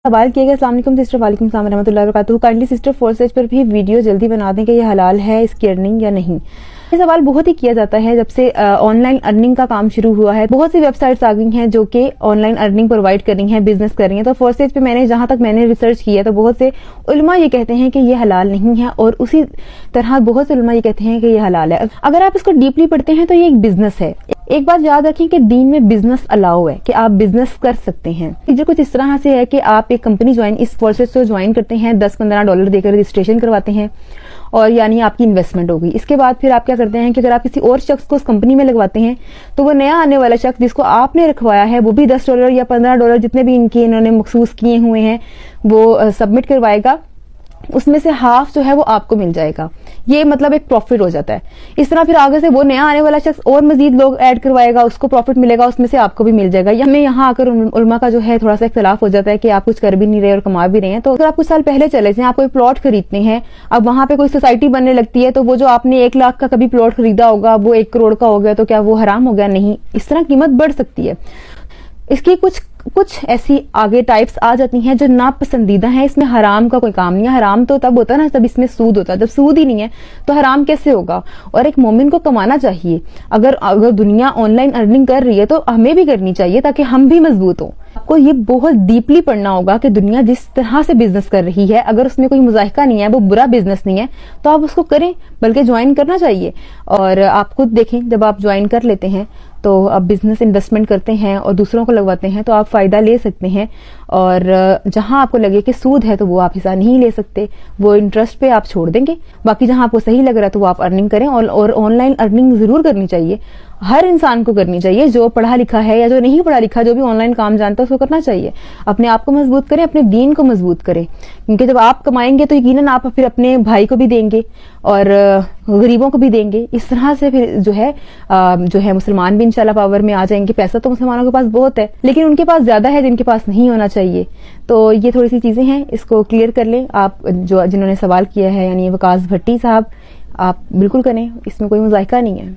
सवाल किया गया, अस्सलाम वालेकुम सिस्टर। वालेकुम अस्सलाम रहमतुल्लाहि व बरकातहू। काइंडली सिस्टर फोर्सेज पर भी वीडियो जल्दी बना दें कि ये हलाल है इसकी अर्निंग या नहीं। ये सवाल बहुत ही किया जाता है जब से ऑनलाइन अर्निंग का काम शुरू हुआ है। बहुत सी वेबसाइट्स आ गई हैं जो कि ऑनलाइन अर्निंग प्रोवाइड कर रही हैं, बिजनेस कर रही हैं। तो फोर्सेज पे जहां तक मैंने रिसर्च किया तो बहुत से उलमा ये कहते हैं कि ये हलाल नहीं है, और उसी तरह बहुत से उलमा ये कहते हैं कि ये हलाल है। अगर आप इसको डीपली पढ़ते हैं तो ये एक बिजनेस है। एक बात याद रखें कि दीन में बिजनेस अलाउ है, कि आप बिजनेस कर सकते हैं। जो कुछ इस तरह से है कि आप एक कंपनी इस फोर्सेज को ज्वाइन करते हैं, $10-15 देकर रजिस्ट्रेशन करवाते हैं, और यानी आपकी इन्वेस्टमेंट होगी। इसके बाद फिर आप क्या करते हैं कि अगर आप किसी और शख्स को उस कंपनी में लगवाते हैं तो वो नया आने वाला शख्स जिसको आपने रखवाया है वो भी $10 या $15 जितने भी इन्होंने मखसूस किए हुए हैं वो सबमिट करवाएगा। उसमें से हाफ जो है वो आपको मिल जाएगा। ये मतलब एक प्रॉफिट हो जाता है। इस तरह फिर आगे से वो नया आने वाला शख्स और मजीद लोग ऐड करवाएगा, उसको प्रॉफिट मिलेगा, उसमें से आपको भी मिल जाएगा। हमें यहाँ आकर उलमा का जो है थोड़ा सा इख्तलाफ हो जाता है कि आप कुछ कर भी नहीं रहे और कमा भी रहे हैं। तो अगर आप कुछ साल पहले चले जाए, आप कोई प्लॉट खरीदते हैं, अब वहां पे कोई सोसाइटी बनने लगती है, तो वो जो आपने 1 लाख का कभी प्लॉट खरीदा होगा वो 1 करोड़ का हो गया, तो क्या वो हराम हो गया? नहीं, इस तरह कीमत बढ़ सकती है। इसकी कुछ ऐसी आगे टाइप्स आ जाती हैं जो नापसंदीदा हैं। इसमें हराम का कोई काम नहीं है। हराम तो तब होता है ना जब इसमें सूद होता है। जब सूद ही नहीं है तो हराम कैसे होगा? और एक मोमिन को कमाना चाहिए। अगर दुनिया ऑनलाइन अर्निंग कर रही है तो हमें भी करनी चाहिए ताकि हम भी मजबूत हों। आपको ये बहुत डीपली पढ़ना होगा कि दुनिया जिस तरह से बिजनेस कर रही है, अगर उसमें कोई मुजाहिका नहीं है, वो बुरा बिजनेस नहीं है, तो आप उसको करें, बल्कि ज्वाइन करना चाहिए। और आप खुद देखें, जब आप ज्वाइन कर लेते हैं तो आप बिजनेस इन्वेस्टमेंट करते हैं और दूसरों को लगवाते हैं तो आप फायदा ले सकते हैं। और जहां आपको लगे कि सूद है तो वो आप हिस्सा नहीं ले सकते, वो इंटरेस्ट पे आप छोड़ देंगे। बाकी जहां आपको सही लग रहा है तो वो आप अर्निंग करें। और ऑनलाइन अर्निंग जरूर करनी चाहिए, हर इंसान को करनी चाहिए। जो पढ़ा लिखा है या जो नहीं पढ़ा लिखा, जो भी ऑनलाइन काम जानता है उसको करना चाहिए। अपने आप को मजबूत करें, अपने दीन को मजबूत करें, क्योंकि जब आप कमाएंगे तो यकीनन आप फिर अपने भाई को भी देंगे और गरीबों को भी देंगे। इस तरह से फिर जो है मुसलमान भी इंशाल्लाह पावर में आ जाएंगे। पैसा तो मुसलमानों के पास बहुत है, लेकिन उनके पास ज्यादा है जिनके पास नहीं होना चाहिए। तो ये थोड़ी सी चीजें हैं, इसको क्लियर कर लें आप। जिन्होंने सवाल किया है यानी वकास भट्टी साहब, आप बिल्कुल करें, इसमें कोई मुजाहिका नहीं है।